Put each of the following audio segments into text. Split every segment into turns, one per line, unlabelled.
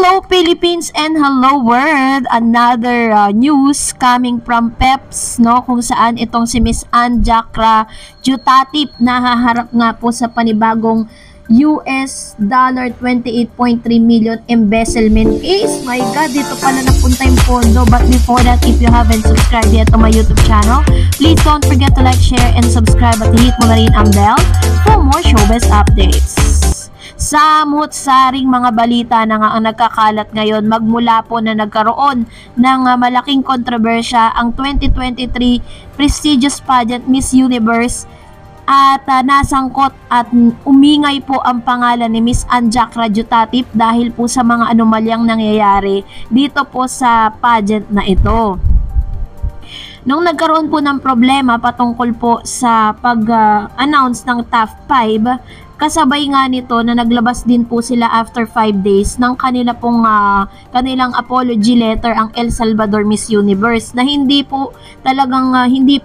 Hello Philippines and hello world! Another news coming from PEPS, no, kung saan itong si Miss Ann Jacra Jutatip nahaharap nga po sa panibagong $28.3 million embezzlement case. My God, dito pala napunta yung pondo. But before that, if you haven't subscribed yet to my YouTube channel, please don't forget to like, share, and subscribe at hit mo na rin ang bell for more showbiz updates. Samut-saring mga balita na nga ang nagkakalat ngayon magmula po na nagkaroon ng malaking kontrobersya ang 2023 prestigious pageant Miss Universe at nasangkot at umingay po ang pangalan ni Miss Ann Jacra Jutatip dahil po sa mga anomalyang nangyayari dito po sa pageant na ito. Nung nagkaroon po ng problema patungkol po sa pag-announce ng top 5, kasabay nga nito na naglabas din po sila after 5 days ng kanilang apology letter ang El Salvador Miss Universe na hindi po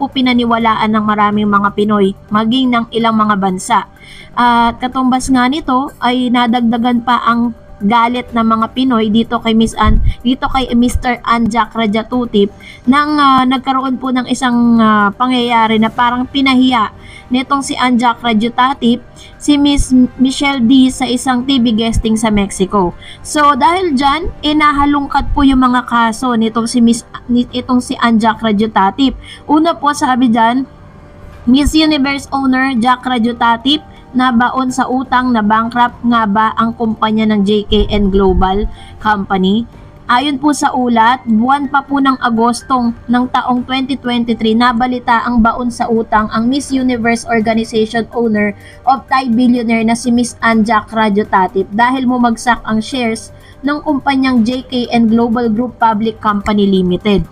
pinaniwalaan ng maraming mga Pinoy maging ng ilang mga bansa. At katumbas nga nito ay nadagdagan pa ang galit ng mga Pinoy dito kay Mr. Ann Jacra Jutatip nang nagkaroon po ng isang pangyayari na parang pinahiya nitong si Ann Jacra Jutatip si Miss Michelle D sa isang TV guesting sa Mexico. So dahil dyan, inahalungkat po yung mga kaso nitong si Ann Jacra Jutatip. Una po sabi dyan, Miss Universe owner Jacra Jutatip na baon sa utang na bankrupt nga ba ang kumpanya ng JKN Global Company? Ayon po sa ulat, buwan pa po ng Agostong ng taong 2023 nabalita ang baon sa utang ang Miss Universe organization owner of Thai billionaire na si Miss Ann Jacra Jutatip dahil bumagsak ang shares ng kumpanyang JKN Global Group Public Company Limited.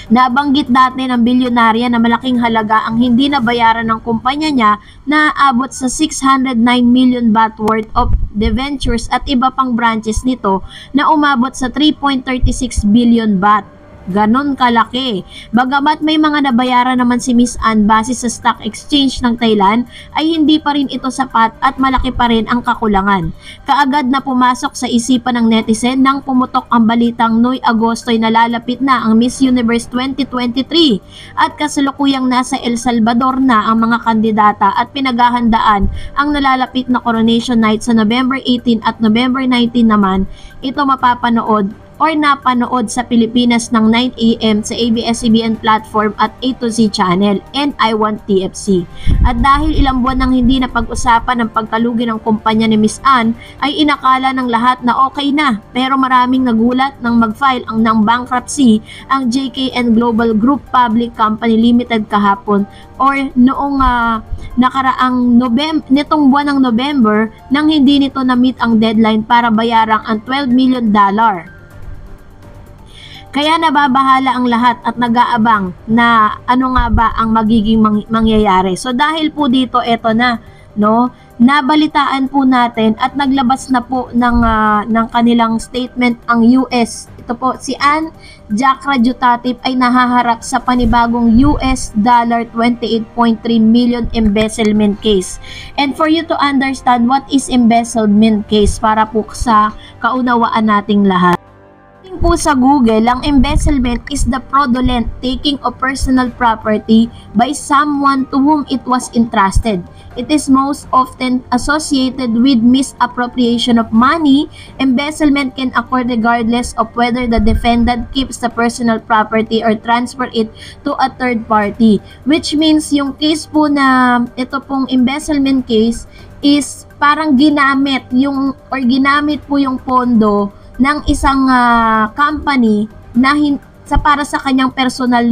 Nabanggit dati ng bilyonarya na malaking halaga ang hindi nabayaran ng kumpanya niya na abot sa 609 million baht worth of debentures at iba pang branches nito na umabot sa 3.36 billion baht. Ganon kalaki. Bagamat may mga nabayaran naman si Miss Ann base sa stock exchange ng Thailand, ay hindi pa rin ito sapat at malaki pa rin ang kakulangan. Kaagad na pumasok sa isipan ng netizen nang pumutok ang balitang noy Agosto'y nalalapit na ang Miss Universe 2023 at kasalukuyang nasa El Salvador na ang mga kandidata at pinaghahandaan ang nalalapit na coronation night sa November 18 at November 19 naman. Ito mapapanood or napanood sa Pilipinas ng 9 AM sa ABS-CBN platform at A to Z channel and I Want TFC. At dahil ilang buwan nang hindi na pag-usapan ang pagkalugi ng kumpanya ni Miss Ann, ay inakala ng lahat na okay na, pero maraming nagulat nang mag-file ng bankruptcy ang JKN Global Group Public Company Limited kahapon or noong nitong buwan ng November nang hindi nito na-meet ang deadline para bayarang ang $12 million. Kaya nababahala ang lahat at nag-aabang na ano nga ba ang magiging mangyayari. So dahil po dito, eto na, no, nabalitaan po natin at naglabas na po ng kanilang statement ang US. Ito po, si Ann Jacra Jutatip ay nahaharap sa panibagong $28.3 million embezzlement case. And for you to understand what is embezzlement case para po sa kaunawaan nating lahat. Po sa Google, ang embezzlement is the fraudulent taking of personal property by someone to whom it was entrusted. It is most often associated with misappropriation of money. Embezzlement can occur regardless of whether the defendant keeps the personal property or transfer it to a third party. Which means yung case po na ito pong embezzlement case is parang ginamit po yung pondo ng isang company na para sa kanyang personal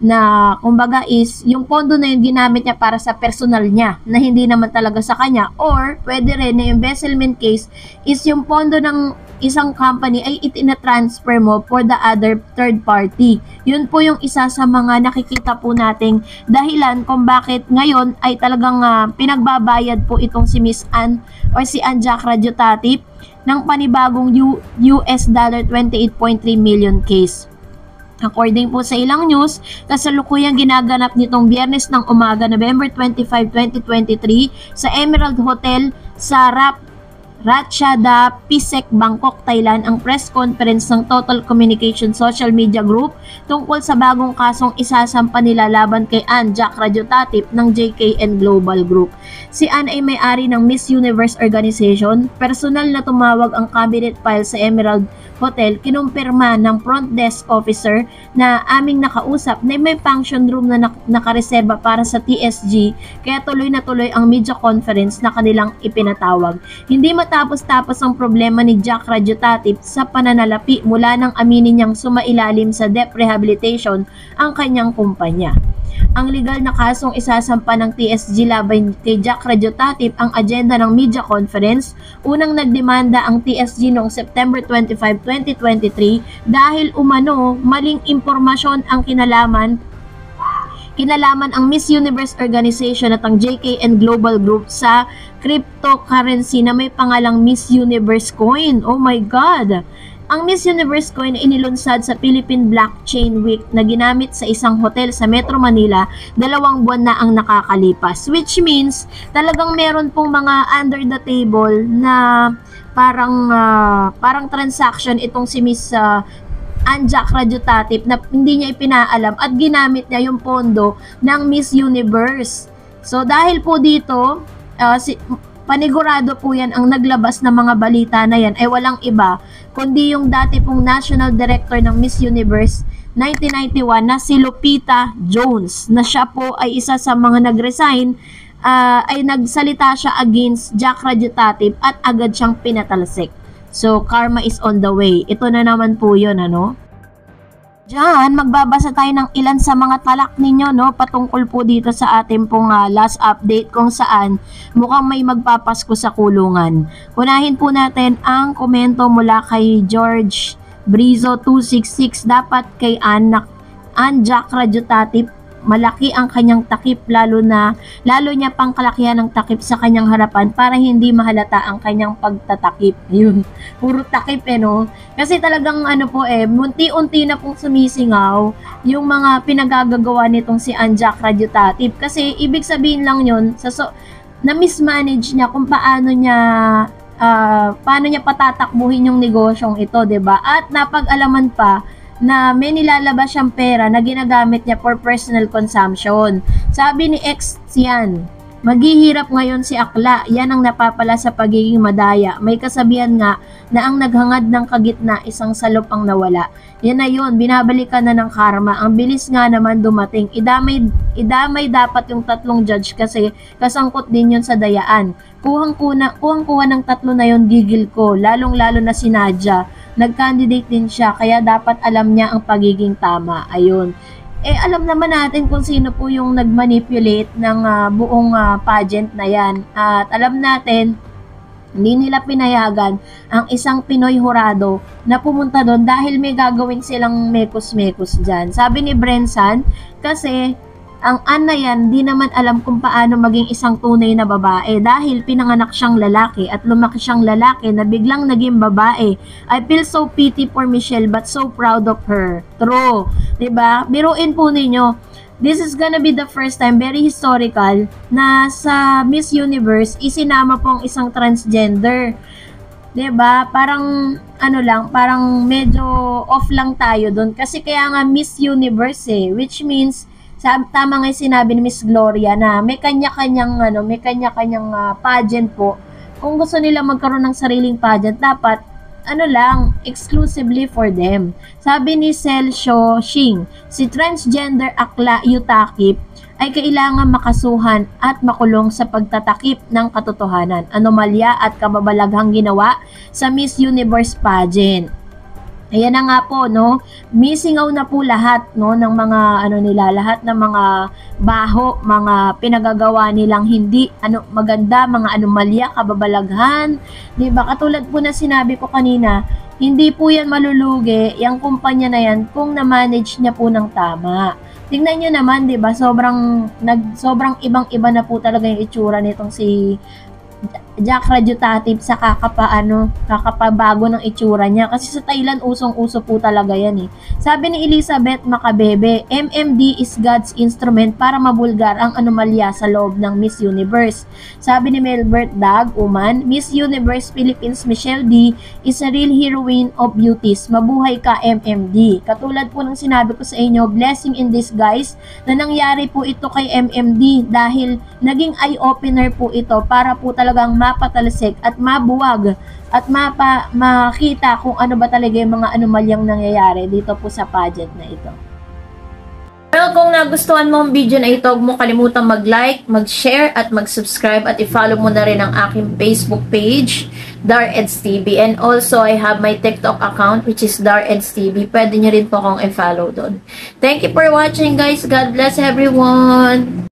na kumbaga is yung pondo na yun ginamit niya para sa personal niya na hindi naman talaga sa kanya, or pwede rin na embezzlement case is yung pondo ng isang company ay itina-transfer mo for the other third party. Yun po yung isa sa mga nakikita po nating dahilan kung bakit ngayon ay talagang pinagbabayad po itong si Miss Ann or si Ann Jacra Jutatip ng panibagong $28.3 million case. According po sa ilang news, kasalukuyang ginaganap nitong Biyernes ng umaga, November 25, 2023 sa Emerald Hotel sa Ratchada Pisek, Bangkok, Thailand ang press conference ng Total Communication Social Media Group tungkol sa bagong kasong isasampa nila laban kay Ann Jack Radiotatip ng JKN Global Group. Si Ann ay may-ari ng Miss Universe Organization. Personal na tumawag ang cabinet file sa Emerald Hotel, kinumpirma ng front desk officer na aming nakausap na may function room na nakareserba para sa TSG, kaya tuloy na tuloy ang media conference na kanilang ipinatawag. Hindi matapos-tapos ang problema ni Jack Radiotatip sa pananalapi mula nang aminin niyang sumailalim sa debt rehabilitation ang kanyang kumpanya. Ang legal na kasong isasampa ng TSG laban kay Jack Radiotatip ang agenda ng media conference. Unang nagdemanda ang TSG noong September 25, 2023 dahil umano maling impormasyon ang kinalaman ang Miss Universe Organization at ang JKN Global Group sa cryptocurrency na may pangalang Miss Universe Coin. Oh my God! Ang Miss Universe Coin ay inilunsad sa Philippine Blockchain Week na ginamit sa isang hotel sa Metro Manila 2 buwan na ang nakakalipas. Which means, talagang meron pong mga under the table na parang transaction itong si Miss Ann Jack Radiotatip na hindi niya ipinaalam at ginamit niya yung pondo ng Miss Universe. So dahil po dito, panigurado po yan ang naglabas ng mga balita na yan ay walang iba kundi yung dati pong National Director ng Miss Universe 1991 na si Lupita Jones, na siya po ay isa sa mga nag-resign, ay nagsalita siya against Jack Radiotatip at agad siyang pinatalsik. So karma is on the way. Ito na naman po yun, ano? Diyan, magbabasa tayo ng ilan sa mga talak ninyo, no, patungkol po dito sa ating pong last update kung saan mukhang may magpapasko sa kulungan. Unahin po natin ang komento mula kay George Brizo 266. Dapat kay Ann Jack Radiotatip malaki ang kanyang takip, lalo niya pang kalakihan ng takip sa kanyang harapan para hindi mahalata ang kanyang pagtatakip. Yun, puro takip no? Kasi talagang munti-unti na pong sumisingaw yung mga pinagagagawa nitong si Ann Jack Radiotatip. Kasi ibig sabihin lang yun, na mismanage niya kung paano niya patatakbuhin yung negosyong ito, 'di ba? At napag-alaman pa na may nilalabas siyang pera na ginagamit niya for personal consumption. Sabi ni X yan, maghihirap ngayon si Akla, yan ang napapala sa pagiging madaya. May kasabihan nga na ang naghangad ng kagitna isang salop ang nawala. Yan na yun, binabalikan na ng karma. Ang bilis nga naman dumating. Idamay dapat yung 3 judge kasi kasangkot din yun sa dayaan. Kuhang-kuha ng 3 na yun, gigil ko, lalong-lalo na si Nadia. Nag-candidate din siya, kaya dapat alam niya ang pagiging tama. Ayun. Alam naman natin kung sino po yung nag-manipulate ng buong pageant na yan. At alam natin, hindi nila pinayagan ang isang Pinoy hurado na pumunta doon dahil may gagawin silang mekos-mekos dyan. Sabi ni Brensan, kasi ang Ann na yan, di naman alam kung paano maging isang tunay na babae dahil pinanganak siyang lalaki at lumaki siyang lalaki na biglang naging babae. I feel so pity for Michelle but so proud of her. True. Diba? Biruin po ninyo. This is gonna be the first time, very historical, na sa Miss Universe, isinama po ang isang transgender. Diba? Parang, parang medyo off lang tayo doon. Kasi kaya nga Miss Universe which means, tama nga sinabi ni Miss Gloria na may kanya-kanyang pageant po. Kung gusto nila magkaroon ng sariling pageant, dapat exclusively for them. Sabi ni Celso Shing, si transgender Akla Yutakip ay kailangan makasuhan at makulong sa pagtatakip ng katotohanan, anomalya at kababalaghang ginawa sa Miss Universe pageant. Ayan na nga po, no? Misingaw na po lahat, no, ng mga lahat ng mga baho, mga pinagagawa nilang hindi maganda, mga anomalya, kababalaghan. 'Di ba? Katulad po na sinabi ko kanina, hindi po 'yan malulugi, yung kumpanya na 'yan kung na-manage niya po ng tama. Tingnan niyo naman, 'di ba? Sobrang ibang-iba na po talaga yung itsura nitong si Jack Radiotative sa kakapabago ng itsura niya. Kasi sa Thailand, usong-uso po talaga yan eh. Sabi ni Elizabeth Macabebe, MMD is God's instrument para mabulgar ang anomalya sa loob ng Miss Universe. Sabi ni Melbert Dag Uman, Miss Universe Philippines Michelle D is a real heroine of beauties. Mabuhay ka MMD. Katulad po ng sinabi ko sa inyo, blessing in disguise na nangyari po ito kay MMD dahil naging eye-opener po ito para po talagang mapatalsik at mabuwag at makita kung ano ba talaga yung mga anomalyang nangyayari dito po sa pageant na ito. Well, kung nagustuhan mo ang video na ito, huwag mo kalimutang mag-like, mag-share, at mag-subscribe, at i-follow mo na rin ang aking Facebook page, DarEdsTV. And also, I have my TikTok account, which is DarEdsTV. Pwede nyo rin po akong i-follow doon. Thank you for watching, guys. God bless everyone!